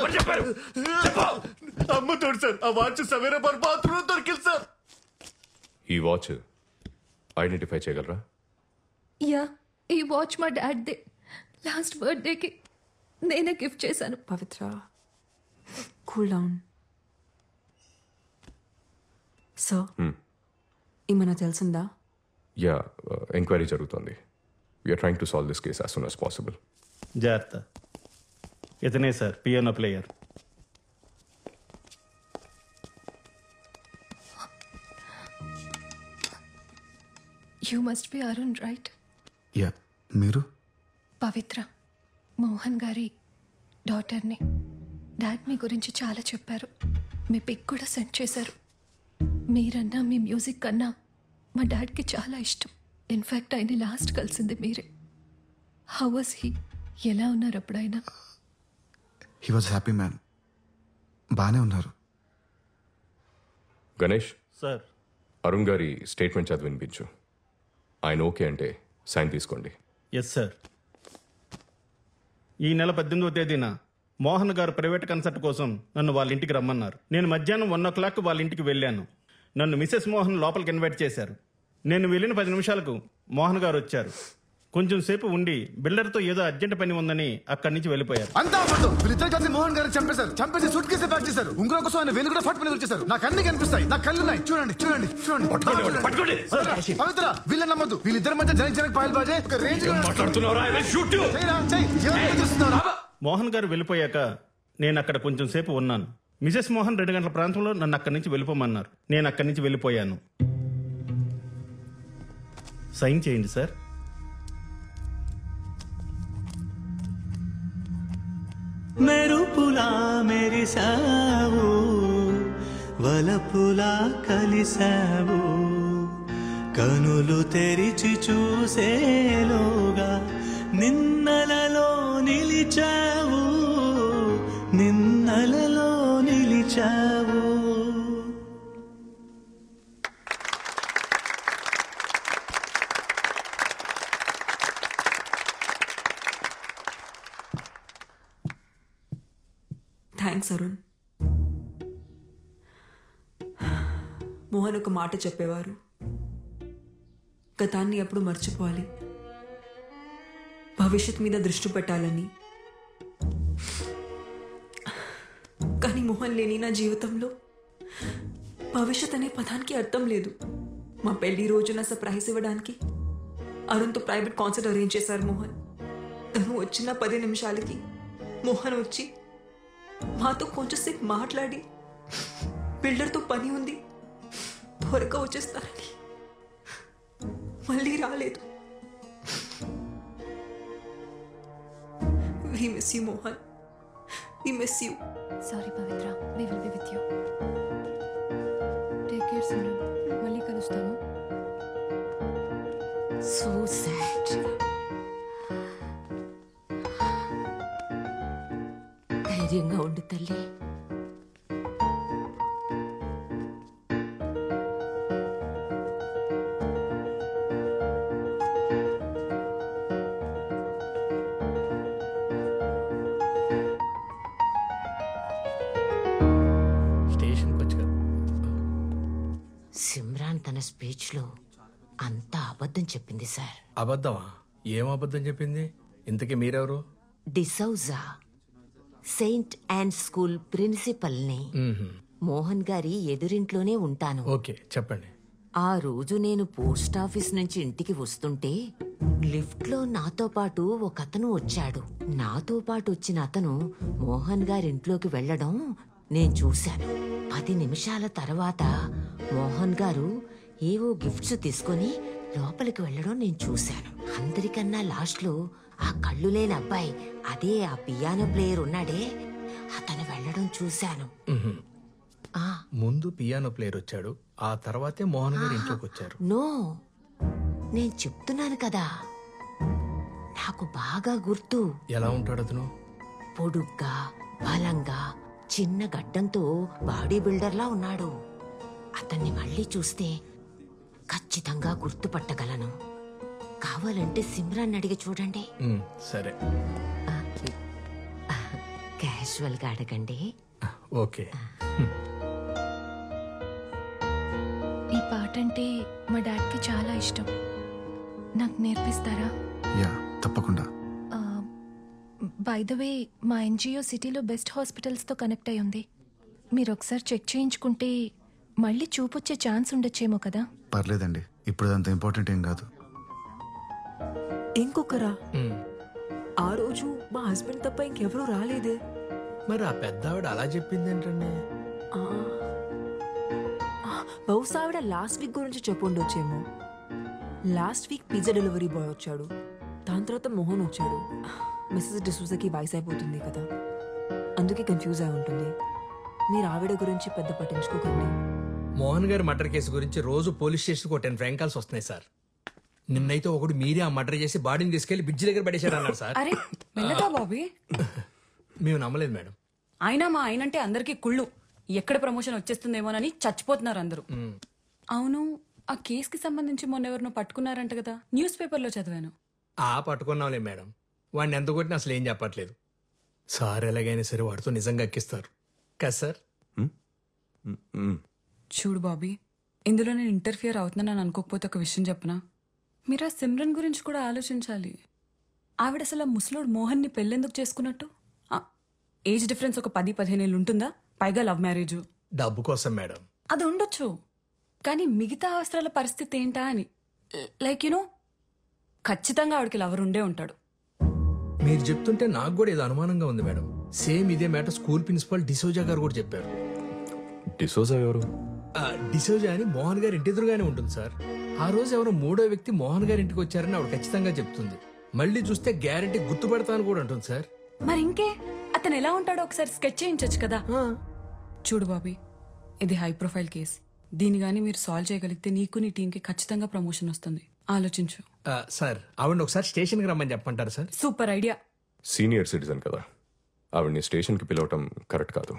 ఎవరు చెప్పారు? అమ్మ తోడు సార్. ఆ వాచ్ సవేరా బార్ బాత్రూమ్ దొరికింది సార్. ఈ వాచ్ ఐడెంటిఫై చేయగలరా? యా, ఈ వాచ్ మా డాడ్దే. లాస్ట్ బర్త్డేకి నేనే గిఫ్ట్ చేశాను. పవిత్ర, కూల్ డౌన్. సో ఏమైనా తెలిసిందా? యా, ఎంక్వైరీ జరుగుతుంది. We are trying to solve this case as soon as possible. జాగ్రత్త. ఇతనే sir piano player. You must be Arun, right? Yeah, మీరు? పవిత్ర, మోహన్ గారి డాటర్ని. డాడ్ మీ గురించి చాలా చెప్పారు. మీ పిక్ కూడా సెండ్ చేశారు. మీరన్నా మీ మ్యూజిక్ కన్నా మా డాడ్కి చాలా ఇష్టం. ఇన్ఫ్యాక్ట్ ఆయన లాస్ట్ కలిసింది మీరే. How was he? ఎలా ఉన్నారు అప్పుడైనా? He was happy man. బాగానే ఉన్నారు. గణేష్ సార్, అరుణ్ గారి స్టేట్మెంట్ చదివి వినిపించు. ఆయన ఓకే అంటే సైన్ తీసుకోండి. Yes sir. ఈ నెల 18వ తేదీన మోహన్ గారు ప్రైవేట్ కన్సర్ట్ కోసం నన్ను వాళ్ళ ఇంటికి రమ్మన్నారు. నేను మధ్యాహ్నం 1 o'clock వాళ్ళ ఇంటికి వెళ్ళాను. నన్ను మిసెస్ మోహన్ లోపలికి ఇన్వైట్ చేశారు. నేను వెళ్ళిన 10 నిమిషాలకు మోహన్ గారు వచ్చారు. కొంచెం సేపు ఉండి బిల్డర్తో ఏదో అర్జెంట్ పని ఉందని అక్కడి నుంచి వెళ్ళిపోయారు. అంతా అబద్ధం. వీళ్ళిద్దరు కలిసి మోహన్ గారిని చంపేశారు. చంపేసి సూట్ కేసు ప్యాక్ చేశారు. ఉంగరం కోసం ఆయన వెలుగు కూడా ఫట్ పని వచ్చేసారు. నాకు అన్ని కనిపిస్తాయి. నాకు కళ్ళున్నాయి. చూడండి చూడండి చూడండి. పవిత్ర, వీళ్ళని నమ్మద్దు. వీళ్ళిద్దరి మధ్య జనక్ పాయల్ బాజే ఒక రేంజ్. మోహన్ గారు వెళ్ళిపోయాక నేను అక్కడ కొంచెం సేపు ఉన్నాను. మిసెస్ మోహన్ 2 గంటల ప్రాంతంలో నన్ను అక్కడి నుంచి వెళ్ళిపోమన్నారు. నేను అక్కడి నుంచి వెళ్ళిపోయాను. సైన్ చేయండి సార్. మెరుపులా మెరిసావు, వలపులా కలిసావు, కనులు తెరిచి చూసేలోగా నిన్నలలో నిలిచావు, నిన్నలలో నిలిచావు. థ్యాంక్స్ అరుణ్. మోహన్ ఒక మాట చెప్పేవారు, గతాన్ని ఎప్పుడు మర్చిపోవాలి, భవిష్యత్ మీద దృష్టి పెట్టాలని. కానీ మోహన్ లేని నా జీవితంలో భవిష్యత్ అనే పదానికి అర్థం లేదు. మా పెళ్లి రోజున సర్ప్రైజ్ ఇవ్వడానికి అరుణ్తో ప్రైవేట్ కాన్సర్ట్ అరేంజ్ చేశారు మోహన్. తను వచ్చిన 10 నిమిషాలకి మోహన్ వచ్చి మాతో కొంచెంసేపు మాట్లాడి బిల్డర్తో పని ఉంది త్వరగా వచ్చేస్తారని మళ్ళీ రాలేదు. We miss you, Mohan. We miss you. Sorry Pavitra, we will be with you. Take care, Simran. మళ్ళీ కలుస్తాను. So sad. ధైర్యంగా ఉండు తల్లి. సిమ్రాన్ తన స్పీచ్ లో అంతా అబద్ధం చెప్పింది సార్. అబద్ధమా? ఏం అబద్ధం చెప్పింది? ఇంతకీ మీరెవరు? డిసౌజా, సెయింట్ అండ్ స్కూల్ ప్రిన్సిపల్ని. మోహన్ గారి ఎదురింట్లోనే ఉంటాను. ఓకే, చెప్పండి. ఆ రోజు నేను పోస్ట్ ఆఫీస్ నుంచి ఇంటికి వస్తుంటే లిఫ్ట్ లో నాతో పాటు ఒక అతను వచ్చాడు. నాతో పాటు వచ్చిన అతను మోహన్ గారి ఇంట్లోకి వెళ్లడం నేను చూశాను. 10 నిమిషాల తర్వాత మోహన్ గారు ఏవో గిఫ్ట్స్ తీసుకొని లోపలికి వెళ్లడం నేను చూశాను. అందరికన్నా లాస్ట్ లో ఆ కళ్ళు లేని అబ్బాయి, అదే ఆ పియానో ప్లేయర్ ఉన్నాడే, అతను వెళ్లడం చూశాను. ముందు పియానో ప్లేయర్ వచ్చాడు, ఆ తర్వాతే మోహన్ గారు ఇంట్లోకి వచ్చారు. నో, నేను చెప్తున్నాను కదా, నాకు బాగా గుర్తు. ఎలా ఉంటాడు అతను? పొడుగ్గా, బలంగా, చిన్న గడ్డంతో బాడీ బిల్డర్లా ఉన్నాడు. అతన్ని మళ్ళీ చూస్తే ఖచ్చితంగా గుర్తుపట్టగలను. కావాలంటే సిమ్రాన్ అడిగి చూడండి. సరే. క్యాజువల్గా అడగండి. ఓకే. ఈ పాట అంటే మా డాడ్కి చాలా ఇష్టం. నాకు నేర్పిస్తారా? యా, తప్పకుండా. బై ద వే, మా ఎన్జిఓ సిటీలో బెస్ట్ హాస్పిటల్స్తో కనెక్ట్ అయి ఉంది. మీరు ఒకసారి చెక్ చేయించుకుంటే మళ్ళీ చూపొచ్చే ఛాన్స్ ఉండొచ్చేమో కదా. పర్లేదండి, ఇప్పుడు అంత ఇంపార్టెంట్ ఏం కాదు. ఇంకొకరా? ఆ రోజు మా హస్బెండ్ తప్ప ఇంకెవరూ రాలేదే. మరి ఆ పెద్ద ఆవిడ అలా చెప్పింది ఏంటండి? బహుశా ఆవిడ లాస్ట్ వీక్ గురించి చెప్పుండొచ్చేమో. Last week pizza delivery boy వచ్చాడు, దాని తర్వాత మోహన్ వచ్చాడు. మిస్సెస్ డిసూజాకి వయసు అయిపోతుంది కదా, అందుకే కన్ఫ్యూజ్ అయి ఉంటుంది. మీరు ఆవిడ గురించి పెద్ద పట్టించుకోకండి. మోహన్ గారి మర్డర్ కేసు గురించి రోజు పోలీస్ స్టేషన్కి ఒక 10 ఫ్రాంక్ కాల్స్ వస్తున్నాయి సార్. నిన్నైతే ఒకడు మీరే ఆ మర్డర్ చేసి బాడీని తీసుకెళ్లి బ్రిడ్జ్ దగ్గర పడేశాడు అన్నారు సార్. అరే మెల్లగా బాబీ. మేము నమ్మలేదు మేడం. అయినా మా ఆయనంటే అందరికీ కుళ్ళు. ఎక్కడ ప్రమోషన్ వచ్చేస్తుందేమోనని చచ్చిపోతున్నారు అందరూ. అవును, ఆ కేసుకి సంబంధించి మొన్న ఎవరినో పట్టుకున్నారంట కదా, న్యూస్ పేపర్లో చదివాను. పట్టుకున్నాంలే మేడం. వాడిని ఎంత కొట్టినా అసలు ఏం చెప్పట్లేదు. సార్ ఎలాగైనా సరే వాడితో నిజంగా ఎక్కిస్తారు కదా సార్. చూడు బాబీ, ఇందులో నేను ఇంటర్ఫియర్ అవుతున్నానని అనుకోకపోతే ఒక విషయం చెప్పనా? మీరు ఆ సిమ్రన్ గురించి కూడా ఆలోచించాలి. ఆవిడ అసలు ఆ ముసలోడు మోహన్ని పెళ్ళెందుకు చేసుకున్నట్టు? ఏజ్ డిఫరెన్స్ ఒక 10-15 ఏళ్ళు ఉంటుందా? పైగా లవ్ మ్యారేజ్. డబ్బు కోసం మేడం. అది ఉండొచ్చు, కానీ మిగతా అవసరాల పరిస్థితి ఏంటా అని. లైక్ యూనో, ఖచ్చితంగా ఆవిడకి లవర్ ఉండే ఉంటాడు. మీరు చెప్తుంటే నాకు కూడా ఏదో అనుమానంగా ఉంది మేడం. సేమ్ ఇదే మ్యాటర్ స్కూల్ ప్రిన్సిపల్ డిసోజా గారు కూడా చెప్పారు. డిసోజా ఎవరు? డిసోజా అని మోహన్ గారి ఇంటి ఎదురుగానే ఉంటుంది సార్. ఆ రోజు ఎవరో 3వ వ్యక్తి మోహన్ గారి ఇంటికి వచ్చారని ఆవిడ ఖచ్చితంగా చెప్తుంది. మళ్ళీ చూస్తే గ్యారంటీ గుర్తుపడతాను కూడా అంటుంది సార్. మరి ఇంకే, అతను ఎలా ఉంటాడో ఒకసారి స్కెచ్ చేయించచ్చు కదా. చూడు బాబీ, ఇది హై ప్రొఫైల్ కేస్. దీని గానీ మీరు సాల్వ్ చేయగలిగితే నీకు నీ టీంకి ఖచ్చితంగా ప్రమోషన్ వస్తుంది. ఆలోచించు. సార్ ఆవిడ ఒకసారి స్టేషన్కి రమ్మని చెప్పంటారు sir. Super idea. Senior citizen కదా, ఆవిడ్ని స్టేషన్కి పిలవటం కరెక్ట్ కాదు.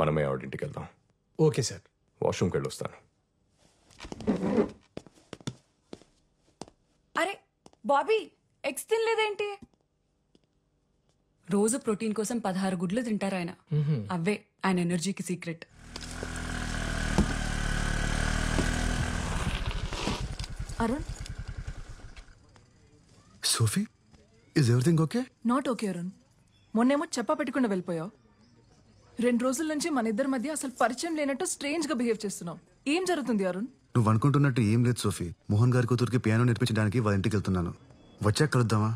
మనమే ఆవిడింటికి వెళ్దాం. Okay sir. వాష్రూమ్కి వెళ్ళొస్తాను. అరే బాబీ, ఎగ్స్ తినలేదేంటి? రోజు ప్రోటీన్ కోసం 16 గుడ్లు తింటారు ఆయన. అవే ఆయన ఎనర్జీకి secret. Arun, Sophie, is everything okay? Not okay Arun. మొన్నేమో చెప్పా పెట్టకుండా వెళ్ళిపోయావు. 2 రోజుల నుంచి మన ఇద్దరి మధ్య అసలు పరిచయం లేనట్టు స్ట్రేంజ్ గా బిహేవ్ చేస్తున్నావు. ఏం జరుగుతుంది అరుణ్? నువ్వు అనుకుంటున్నట్టు ఏం లేదు సోఫీ. మోహన్ గారి కూతురికి పియానో నేర్పించడానికి వాళ్ళ ఇంటికి వెళ్తున్నాను. వచ్చాక కలుద్దామా?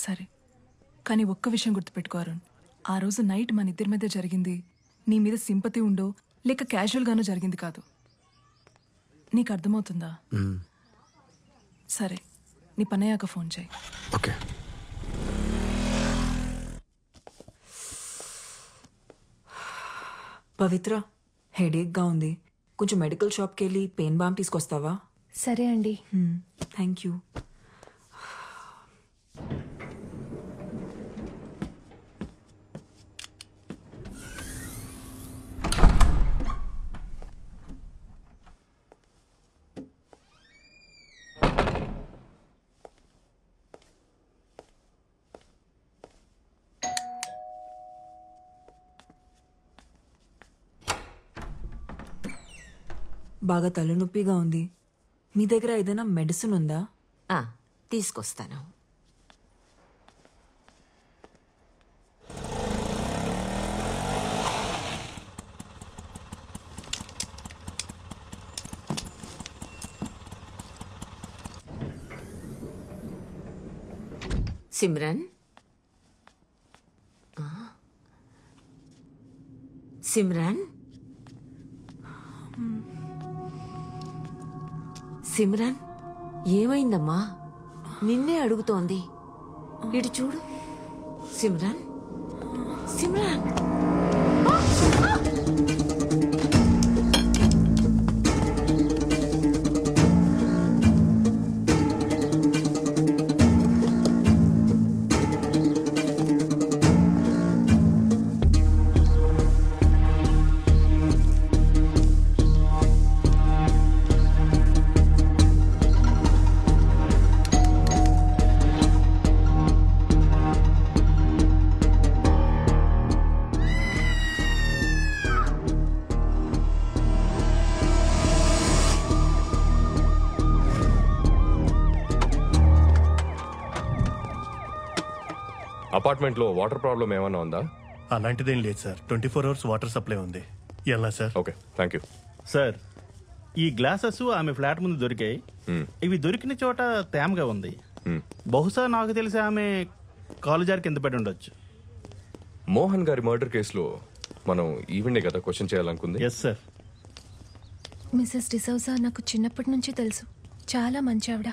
సరే, కానీ ఒక్క విషయం గుర్తుపెట్టుకో అరుణ్. ఆ రోజు నైట్ మన ఇద్దరి మధ్య జరిగింది నీ మీద సింపతి ఉండో లేక క్యాజువల్ గానో జరిగింది కాదు. నీకు అర్థమవుతుందా? సరే, నీ పనయ్యాక ఫోన్ చేయి. ఓకే. పవిత్ర, హెడేక్గా ఉంది. కొంచెం మెడికల్ షాప్కి వెళ్ళి పెయిన్ బామ్ తీసుకొస్తావా? సరే అండి. Thank you. బాగా తలనొప్పిగా ఉంది. మీ దగ్గర ఏదైనా మెడిసిన్ ఉందా? తీసుకొస్తాను. సిమ్రన్, సిమ్రన్, సిమ్రన్, ఏమైందమ్మా? నిన్నే అడుగుతోంది. ఇటు చూడు. సిమ్రన్, సిమ్రన్. అపార్ట్మెంట్లో వాటర్ ప్రాబ్లం ఏమైనా ఉందా? అలాంటిదేం లేదు సార్, 24 hours వాటర్ సప్లై ఉంది. ఎలా sir? Okay, thank you. Sir, ఈ గ్లాసెస్ ఆమె ఫ్లాట్ ముందు దొరికాయి. ఇవి దొరికిన చోట తేమగా ఉంది. బహుశా నాకు తెలిసి ఆమె కాలు జారి కింద పడి ఉండొచ్చు. మోహన్ గారి మర్డర్ కేసులో మనం ఈవెండే కదా క్వశ్చన్ చేయాలనుకుంది. Yes sir. మిసెస్ డిసౌజా నాకు చిన్నప్పటి నుంచి తెలుసు. చాలా మంచి ఆవిడ.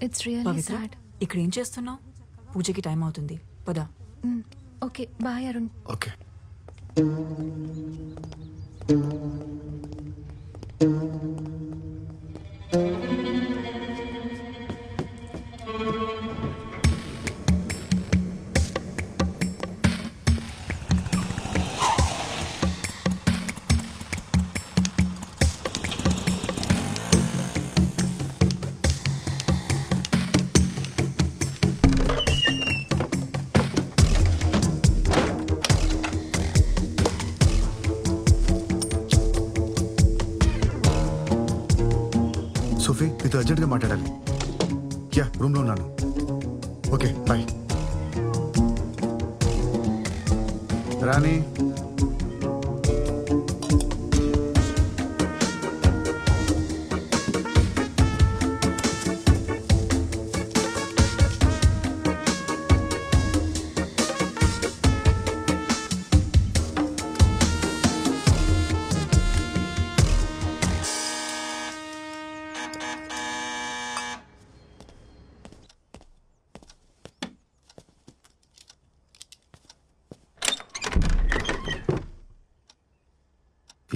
It's really Pavitra, sad. ఇక్కడ ఏం చేస్తున్నావు? పూజకి టైం అవుతుంది, పద. Okay, bye Arun. Okay. Sophie, నీతో అర్జెంట్గా మాట్లాడాలి. యా, రూమ్లో ఉన్నాను. Okay, bye. రాణి,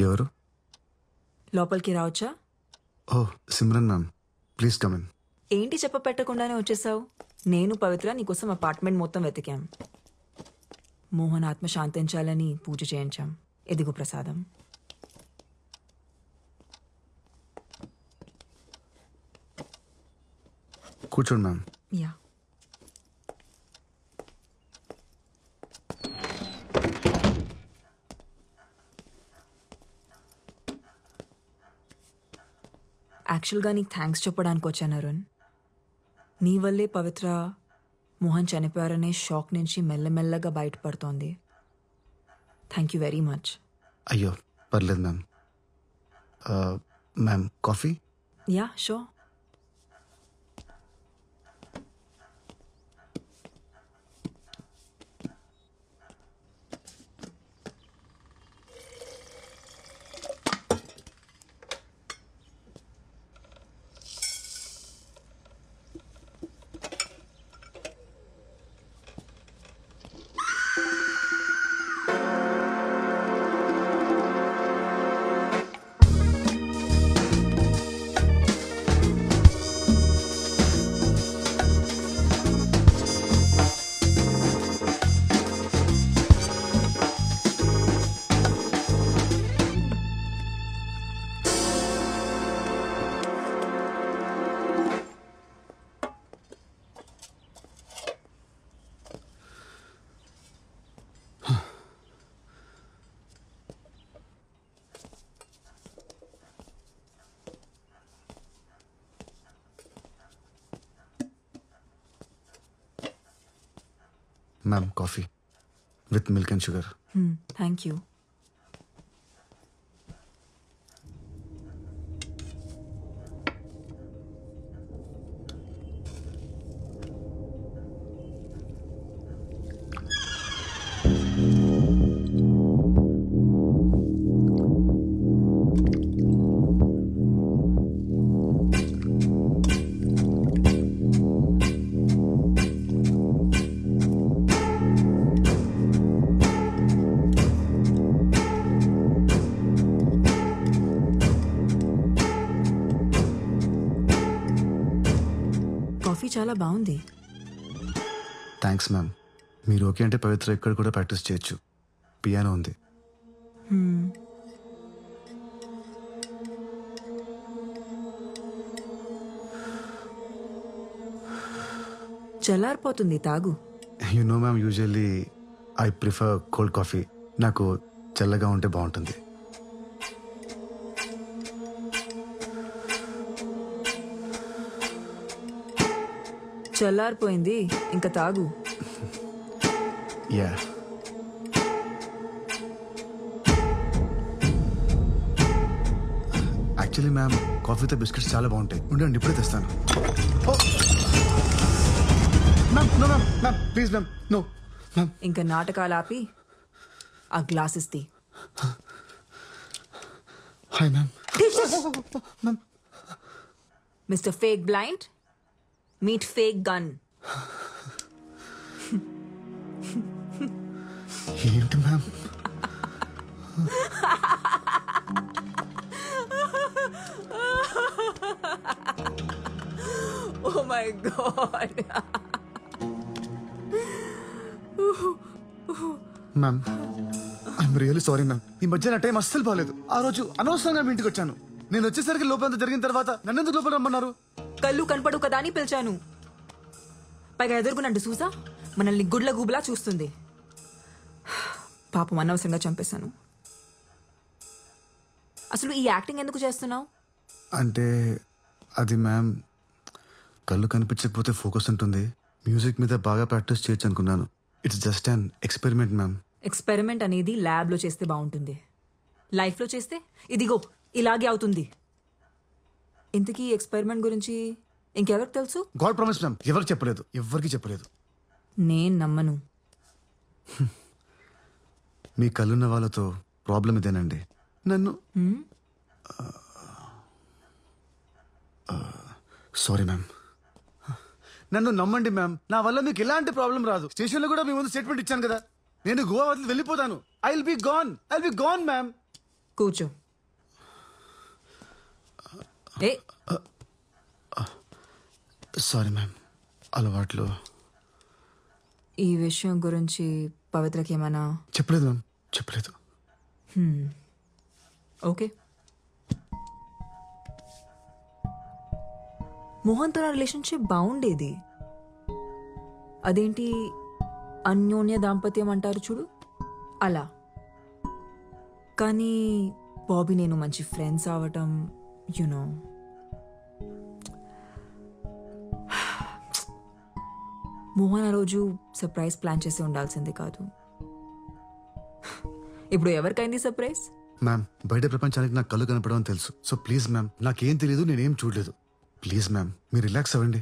ఎవరు? లోపలికి రావచ్చా? Oh, Simran ma'am, please come in. ఏంటి చెప్ప పెట్టకుండానే వచ్చేసావు? నేను పవిత్ర నీకోసం అపార్ట్మెంట్ మొత్తం వెతికాం. మోహన్ ఆత్మ శాంతించాలని పూజ చేయించాం. ఎదుగు ప్రసాదం. కూర్చోండి మ్యామ్. యా. యాక్చువల్గా నీకు థ్యాంక్స్ చెప్పడానికి వచ్చాను అరుణ్. నీ వల్లే పవిత్ర మోహన్ చనిపోయారనే షాక్ నుంచి మెల్లమెల్లగా బయటపడుతోంది. Thank you very much. అయ్యో, పర్లేదు ma'am. Ma'am, coffee? Yeah, sure. Ma'am, coffee with milk and sugar. Thank you. Coffee చాలా బాగుంది. Thanks ma'am. మీరు ఓకే అంటే పవిత్ర ఇక్కడ కూడా ప్రాక్టీస్ చేయొచ్చు. పియానో ఉంది. చల్లారిపోతుంది, తాగు. You know ma'am, usually I prefer cold coffee. నాకు చల్లగా ఉంటే బాగుంటుంది. చల్లారిపోయింది, ఇంకా తాగు. యా యాక్చువల్లీ మ్యామ్ కాఫీతో బిస్కెట్స్ చాలా బాగుంటాయి. ఉండండి ఇప్పుడే తెస్తాను. Ma'am no ma'am, ma'am please ma'am, no ma'am. ఇంకా నాటకాలు ఆపి ఆ గ్లాసెస్ తీ. Hi ma'am. Ma'am Mr fake blind, meet fake gun. ఏంటి ma'am? Oh my God. Ma'am I'm really sorry ma'am. ఈ మధ్య నా టైం అస్సలు బాగాలేదు. ఆ రోజు అనవసరంగా మీ ఇంటికి వచ్చాను. నేను వచ్చేసరికి లోపలంతా జరిగిన తర్వాత నన్నెందుకు లోపల రమ్మన్నారు? కళ్ళు కనపడు కదా అని పిలిచాను. పైగా ఎదురుగునండు చూసా మనల్ని గుడ్ల గూబులా చూస్తుంది. పాపం అనవసరంగా చంపేశాను. అసలు ఈ యాక్టింగ్ ఎందుకు చేస్తున్నావు? అంటే అది మ్యామ్, కళ్ళు కనిపించకపోతే ఫోకస్ ఉంటుంది, మ్యూజిక్ మీద బాగా ప్రాక్టీస్ చేయొచ్చు అనుకున్నాను. It's just an experiment ma'am. Experiment అనేది ల్యాబ్లో చేస్తే బాగుంటుంది, లైఫ్లో చేస్తే ఇదిగో ఇలాగే అవుతుంది. ఇంతకీ ఎక్స్పెరిమెంట్ గురించి ఇంకెవరికి తెలుసు? గాడ్ ప్రామిస్ మ్యామ్, ఎవరికి చెప్పలేదు, ఎవరికి చెప్పలేదు. నేను నమ్మను. మీ కళ్ళున్న వాళ్ళతో ప్రాబ్లం ఇదేనండి. నన్ను సారీ మ్యామ్, నన్ను నమ్మండి మ్యామ్. నా వల్ల మీకు ఎలాంటి ప్రాబ్లం రాదు. స్టేషన్లో కూడా మీ ముందు స్టేట్మెంట్ ఇచ్చాను కదా, నేను గోవా వదిలి వెళ్ళిపోతాను. I will be gone ma'am. కూర్చో. ఏ సారీ మ్యామ్, అలవాట్లు. ఈ విషయం గురించి పవిత్రకి ఏమైనా చెప్పలేదు మ్యామ్, చెప్పలేదు. ఓకే. మోహన్తో నా రిలేషన్షిప్ బాగుండేది. అదేంటి అన్యోన్య దాంపత్యం అంటారు చూడు, అలా. కానీ బాబీ నేను మంచి ఫ్రెండ్స్ అవటం, యునో. మోహన్ ఆ రోజు సర్ప్రైజ్ ప్లాన్ చేసి ఉండాల్సింది కాదు. ఇప్పుడు ఎవరికైంది సర్ప్రైజ్? మ్యామ్ బయట ప్రపంచానికి నాకు కళ్ళు కనపడమని తెలుసు. సో ప్లీజ్ మ్యామ్, నాకేం తెలియదు, నేనేం చూడలేదు. ప్లీజ్ మ్యామ్ మీరు రిలాక్స్ అవ్వండి,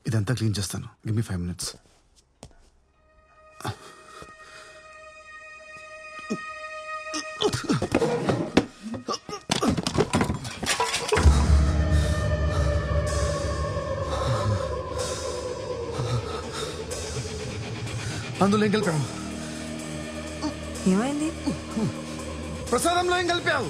ఇదంతా క్లీన్ చేస్తాను. Give me 5 minutes. అందులో ఏం కలిపావు? ఏమైంది? ప్రసాదంలో ఏం కలిపావు?